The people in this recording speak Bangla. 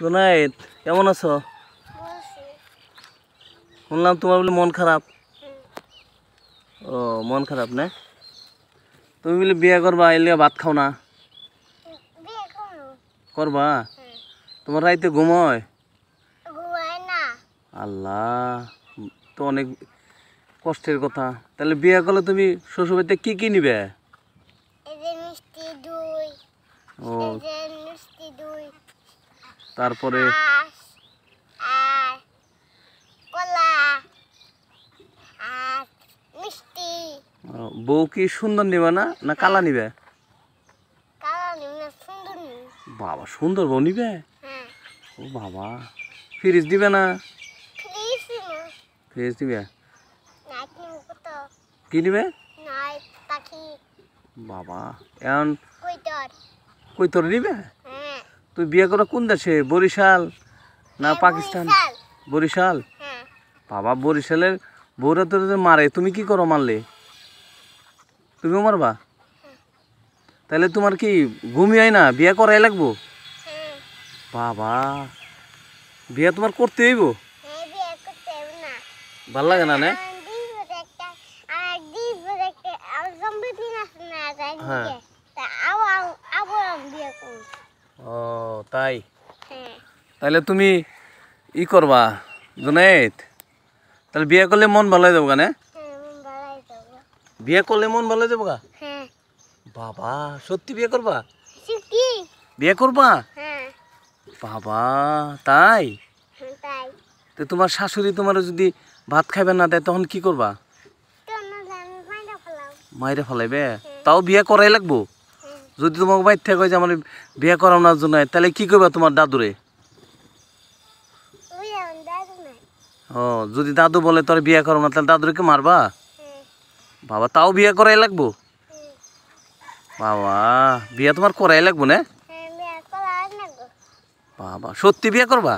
জুনায়েদ, কেমন আছো? শুনলাম তোমার বলে মন খারাপ। ও, মন খারাপ না? তুমি বলে বিয়ে করবা, এলিয়া ভাত খাও না? করবা? তোমার রাইতে ঘুমোয়? আল্লাহ, তো অনেক কষ্টের কথা। তাহলে বিয়ে করলে তুমি শ্বশুরবাড়িতে কি কি নিবে? ও, তারপরে বউ কি সুন্দর নিবে না কালা নিবে? বাবা, সুন্দর বউ নিবে? ও বাবা, ফ্রিজ দিবে না? ফ্রিজ দিবে? কি নিবে? বাবা, এখন কৈতর নিবে? তুই বিয়ে করো কোন দেশে? বরিশাল না পাকিস্তান? বরিশাল। বাবা, বরিশালের বউরা তো মারে, তুমি কি করো মারলে? তুমিও মারবা? তাহলে তোমার কি ঘুমিয়ে না, বিয়ে করাই লাগবো? বাবা, বিয়ে তোমার করতে হইব? ভাল লাগে না? হ্যাঁ। ও তাই? তাহলে তুমি ই করবা জুনায়েদ, তাহলে বিয়ে করলে মন ভালো হয়ে যাবো না? বিয়ে করলে মন ভালো হয়ে যাবো গা? বাবা, সত্যি বিয়ে করবা? বিয়ে করবা? বাবা, তাই? তো তোমার শাশুড়ি তোমার যদি ভাত খাইবে না দেয় তখন কি করবা? মাইরে ফেলাইবে? তাও বিয়ে করাই লাগবো? যদি তোমাকে বাইর থেকে যে আমার বিয়ে করানোর জন্য, তাহলে কি করবা তোমার দাদুরে? ও, যদি দাদু বলে তোর বিয়ে করো না, তাহলে দাদুরে মারবা? বাবা, তাও বিয়ে করাই লাগবো? বাবা, বিয়ে তোমার করাই লাগবো না? বাবা, সত্যি বিয়ে করবা?